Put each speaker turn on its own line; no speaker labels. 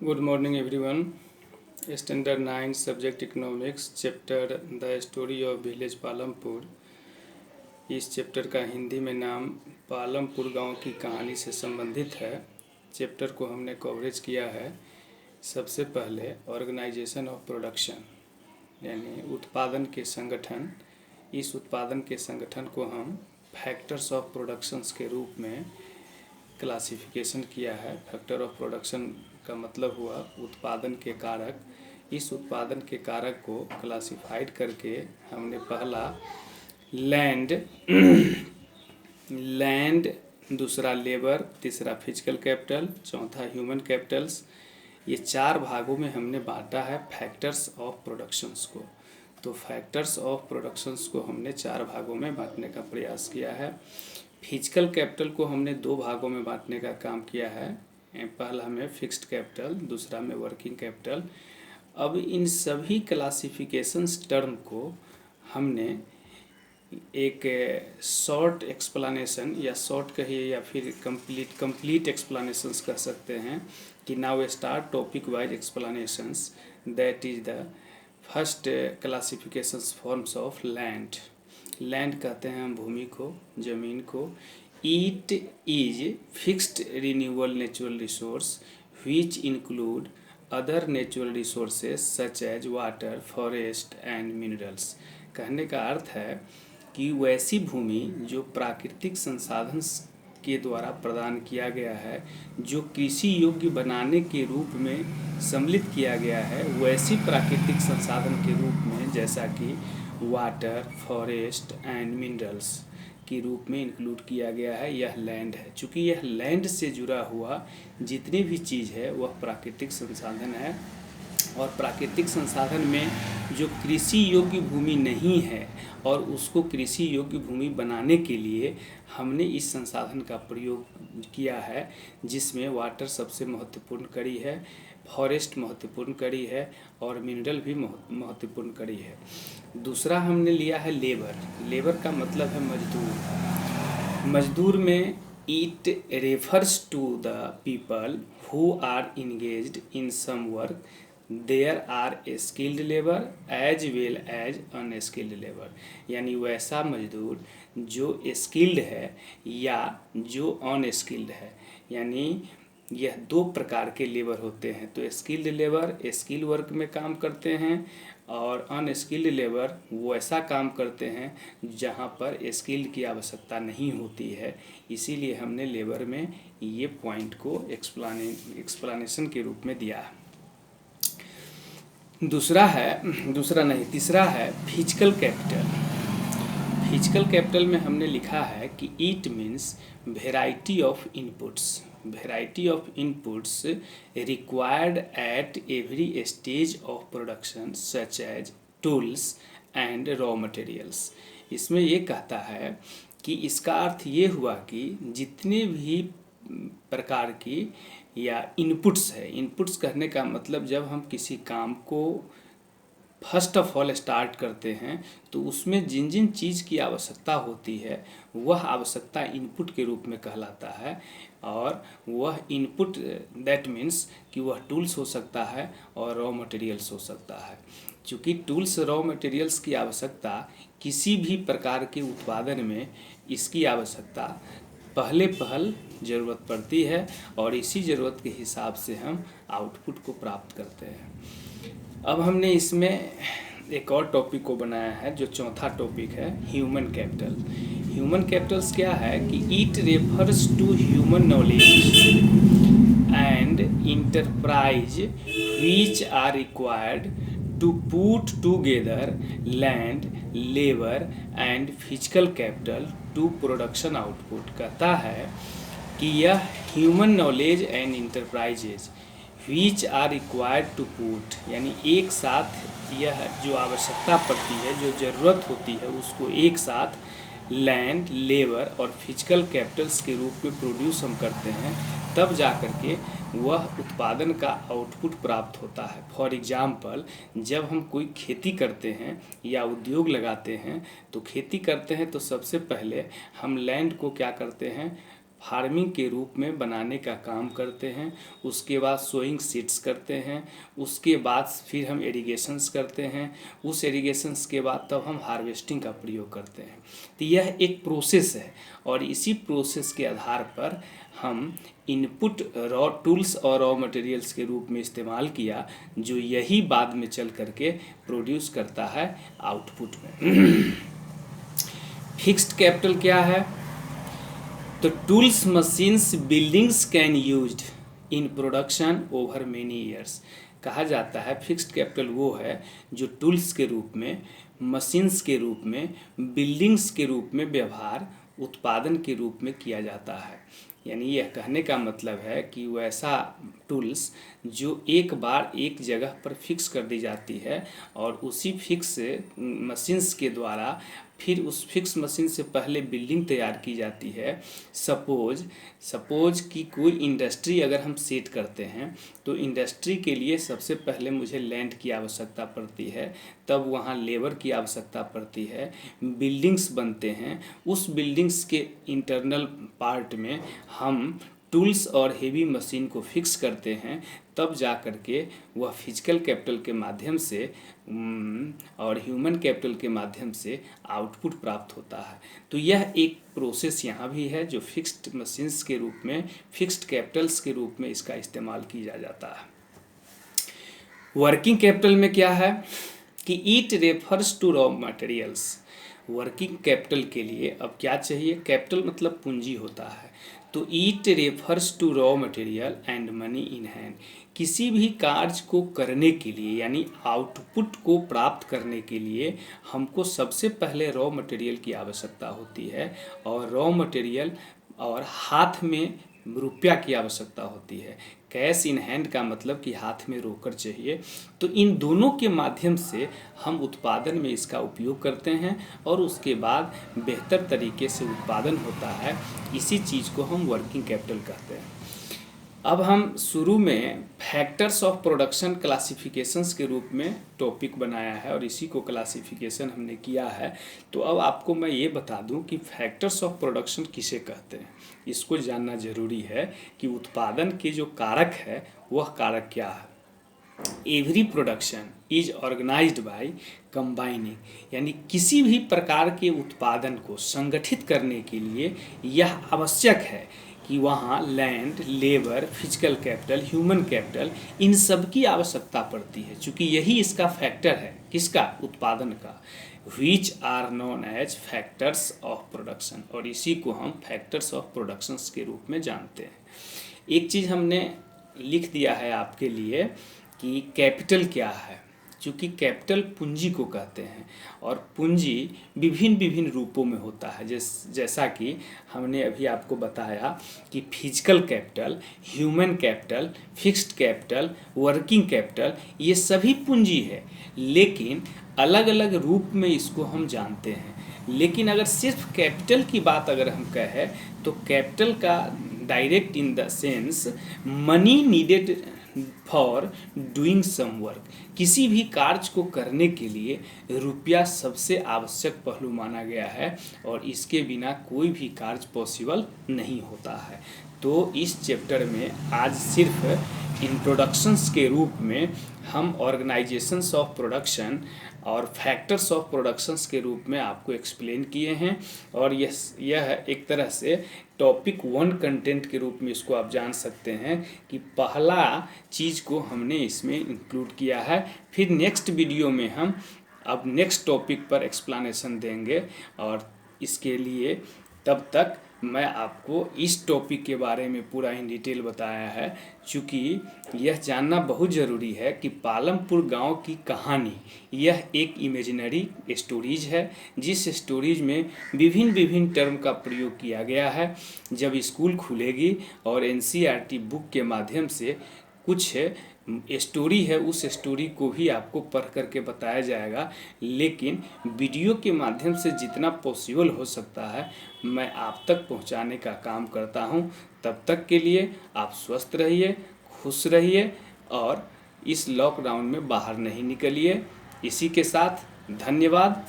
Good morning, everyone. Standard 9 Subject Economics Chapter The Story of Village Palampur. इस chapter का हिंदी में नाम पालमपुर गांव की कहानी से संबंधित है। चैप्टर को हमने कवरेज किया है। सबसे पहले ऑर्गेनाइजेशन ऑफ प्रोडक्शन यानी उत्पादन के संगठन। इस उत्पादन के संगठन को हम फैक्टर्स ऑफ प्रोडक्शंस के रूप में क्लासिफिकेशन किया है। फैक्टर ऑफ प्रोडक्शन का मतलब हुआ उत्पादन के कारक। इस उत्पादन के कारक को क्लासिफाइड करके हमने पहला लैंड दूसरा लेबर, तीसरा फिजिकल कैपिटल, चौथा ह्यूमन कैपिटल्स, ये चार भागों में हमने बांटा है फैक्टर्स ऑफ प्रोडक्शंस को। तो फैक्टर्स ऑफ प्रोडक्शंस को हमने चार भागों में बांटने का प्रयास किया है। फिजिकल कैपिटल को हमने दो भागों में बांटने का काम किया है। पहला में फिक्स्ड कैपिटल, दूसरा में वर्किंग कैपिटल। अब इन सभी क्लासिफिकेशंस टर्म को हमने एक शॉर्ट एक्सप्लेनेशन या शॉर्ट कहिए या फिर कंप्लीट एक्सप्लेनेशंस कह सकते हैं कि now start topic wise explanations. That is the first classifications forms of land. Land कहते हैं हम भूमि को, जमीन को। It is fixed renewable natural resource which include other natural resources such as water, forest and minerals. कहने का अर्थ है कि वैसी भूमि जो प्राकृतिक संसाधन के द्वारा प्रदान किया गया है, जो कृषि योग्य बनाने के रूप में सम्मिलित किया गया है, वैसी प्राकृतिक संसाधन के रूप में जैसा कि वाटर, फॉरेस्ट एंड मिनरल्स के रूप में इंक्लूड किया गया है, यह लैंड है। चूँकि यह लैंड से जुड़ा हुआ जितनी भी चीज़ है वह प्राकृतिक संसाधन है, और प्राकृतिक संसाधन में जो कृषि योग्य भूमि नहीं है और उसको कृषि योग्य भूमि बनाने के लिए हमने इस संसाधन का प्रयोग किया है, जिसमें वाटर सबसे महत्वपूर्ण कड़ी है, फॉरेस्ट महत्वपूर्ण कड़ी है और मिनरल भी महत्वपूर्ण कड़ी है। दूसरा हमने लिया है लेबर। लेबर का मतलब है मजदूर। मजदूर में it refers to the people who are engaged in some work. There are skilled labour as well as unskilled labour. यानी वैसा मजदूर जो स्किल्ड है या जो अनस्किल्ड है। यानी यह दो प्रकार के लेबर होते हैं। तो स्किल्ड लेबर स्किल वर्क में काम करते हैं और अनस्किल्ड लेबर वो ऐसा काम करते हैं जहाँ पर स्किल्ड की आवश्यकता नहीं होती है। इसीलिए हमने लेबर में ये पॉइंट को एक्सप्लेनेशन के रूप में दिया है। तीसरा है फिजिकल कैपिटल। फिजिकल कैपिटल में हमने लिखा है कि it means variety of inputs. Variety of inputs required at every stage of production such as tools and raw materials. इसमें ये कहता है कि इसका अर्थ ये हुआ कि जितने भी प्रकार की या इनपुट्स है। इनपुट्स कहने का मतलब जब हम किसी काम को फर्स्ट ऑफ ऑल स्टार्ट करते हैं तो उसमें जिन जिन चीज़ की आवश्यकता होती है वह आवश्यकता इनपुट के रूप में कहलाता है। और वह इनपुट दैट मीन्स कि वह टूल्स हो सकता है और रॉ मटेरियल्स हो सकता है। चूँकि टूल्स रॉ मटेरियल्स की आवश्यकता किसी भी प्रकार के उत्पादन में इसकी आवश्यकता पहल ज़रूरत पड़ती है और इसी ज़रूरत के हिसाब से हम आउटपुट को प्राप्त करते हैं। अब हमने इसमें एक और टॉपिक को बनाया है जो चौथा टॉपिक है ह्यूमन कैपिटल। ह्यूमन कैपिटल्स क्या है कि it refers to human knowledge and enterprise which are required to put together land, labour and physical capital to production output. कहता है कि यह human knowledge and enterprises which are required to put, यानी एक साथ यह जो आवश्यकता पड़ती है, जो ज़रूरत होती है, उसको एक साथ लैंड, लेबर और फिजिकल कैपिटल्स के रूप में प्रोड्यूस हम करते हैं, तब जा कर के वह उत्पादन का आउटपुट प्राप्त होता है। फॉर एग्जाम्पल, जब हम कोई खेती करते हैं या उद्योग लगाते हैं तो खेती करते हैं तो सबसे पहले हम लैंड को क्या करते हैं, फार्मिंग के रूप में बनाने का काम करते हैं। उसके बाद सोइंग सीड्स करते हैं। उसके बाद फिर हम इरिगेशंस करते हैं। उस इरिगेशंस के बाद तब हम हार्वेस्टिंग का प्रयोग करते हैं। तो यह एक प्रोसेस है और इसी प्रोसेस के आधार पर हम इनपुट रॉ टूल्स और रॉ मटेरियल्स के रूप में इस्तेमाल किया, जो यही बाद में चल करके प्रोड्यूस करता है आउटपुट में। फिक्स्ड कैपिटल क्या है? तो tools, machines, buildings can used in production over many years. कहा जाता है फिक्स्ड कैपिटल वो है जो टूल्स के रूप में, मशीन्स के रूप में, बिल्डिंग्स के रूप में व्यवहार उत्पादन के रूप में किया जाता है। यानी यह कहने का मतलब है कि वैसा टूल्स जो एक बार एक जगह पर फिक्स कर दी जाती है और उसी फिक्स मशीन्स के द्वारा फिर उस फिक्स मशीन से पहले बिल्डिंग तैयार की जाती है। सपोज कि कोई इंडस्ट्री अगर हम सेट करते हैं तो इंडस्ट्री के लिए सबसे पहले मुझे लैंड की आवश्यकता पड़ती है, तब वहाँ लेबर की आवश्यकता पड़ती है, बिल्डिंग्स बनते हैं। उस बिल्डिंग्स के इंटरनल पार्ट में हम टूल्स और हेवी मशीन को फिक्स करते हैं, तब जा कर के वह फिजिकल कैपिटल के माध्यम से और ह्यूमन कैपिटल के माध्यम से आउटपुट प्राप्त होता है। तो यह एक प्रोसेस यहाँ भी है जो फिक्स्ड मशीन्स के रूप में, फिक्स्ड कैपिटल्स के रूप में इसका इस्तेमाल किया जाता है। वर्किंग कैपिटल में क्या है कि it refers to raw materials. Working capital के लिए अब क्या चाहिए? कैपिटल मतलब पूंजी होता है। तो it refers to raw material and money in hand. किसी भी कार्य को करने के लिए यानी आउटपुट को प्राप्त करने के लिए हमको सबसे पहले रॉ मटेरियल की आवश्यकता होती है और रॉ मटेरियल और हाथ में रुपया की आवश्यकता होती है। कैश इन हैंड का मतलब कि हाथ में रोकड़ चाहिए। तो इन दोनों के माध्यम से हम उत्पादन में इसका उपयोग करते हैं और उसके बाद बेहतर तरीके से उत्पादन होता है। इसी चीज़ को हम वर्किंग कैपिटल कहते हैं। अब हम शुरू में फैक्टर्स ऑफ प्रोडक्शन क्लासिफिकेशंस के रूप में टॉपिक बनाया है और इसी को क्लासिफिकेशन हमने किया है। तो अब आपको मैं ये बता दूं कि फैक्टर्स ऑफ प्रोडक्शन किसे कहते हैं। इसको जानना जरूरी है कि उत्पादन के जो कारक है वह कारक क्या है। Every production is organised by combining, यानी किसी भी प्रकार के उत्पादन को संगठित करने के लिए यह आवश्यक है कि वहाँ land, labour, physical capital, human capital, इन सब की आवश्यकता पड़ती है, क्योंकि यही इसका फैक्टर है। किसका? उत्पादन का। Which are known as factors of production, और इसी को हम फैक्टर्स ऑफ प्रोडक्शंस के रूप में जानते हैं। एक चीज़ हमने लिख दिया है आपके लिए कि कैपिटल क्या है, क्योंकि कैपिटल पूंजी को कहते हैं और पूंजी विभिन्न विभिन्न रूपों में होता है। जैसा कि हमने अभी आपको बताया कि physical capital, human capital, fixed capital, working capital, ये सभी पूंजी है, लेकिन अलग अलग रूप में इसको हम जानते हैं। लेकिन अगर सिर्फ कैपिटल की बात अगर हम कहें तो कैपिटल का direct in the sense money needed for doing some work. किसी भी कार्य को करने के लिए रुपया सबसे आवश्यक पहलू माना गया है और इसके बिना कोई भी कार्य पॉसिबल नहीं होता है। तो इस चैप्टर में आज सिर्फ इंट्रोडक्शंस के रूप में हम ऑर्गेनाइजेशंस ऑफ प्रोडक्शन और फैक्टर्स ऑफ प्रोडक्शंस के रूप में आपको एक्सप्लेन किए हैं और यह एक तरह से टॉपिक 1 कंटेंट के रूप में इसको आप जान सकते हैं कि पहला चीज़ को हमने इसमें इंक्लूड किया है। फिर नेक्स्ट वीडियो में हम अब नेक्स्ट टॉपिक पर एक्सप्लेनेशन देंगे और इसके लिए तब तक मैं आपको इस टॉपिक के बारे में पूरा इन डिटेल बताया है, चूँकि यह जानना बहुत ज़रूरी है कि पालमपुर गांव की कहानी यह एक इमेजिनरी स्टोरीज है, जिस स्टोरीज में विभिन्न विभिन्न टर्म का प्रयोग किया गया है। जब स्कूल खुलेगी और NCERT बुक के माध्यम से कुछ स्टोरी है, उस स्टोरी को भी आपको पढ़ करके बताया जाएगा, लेकिन वीडियो के माध्यम से जितना पॉसिबल हो सकता है मैं आप तक पहुंचाने का काम करता हूं। तब तक के लिए आप स्वस्थ रहिए, खुश रहिए और इस लॉकडाउन में बाहर नहीं निकलिए। इसी के साथ धन्यवाद।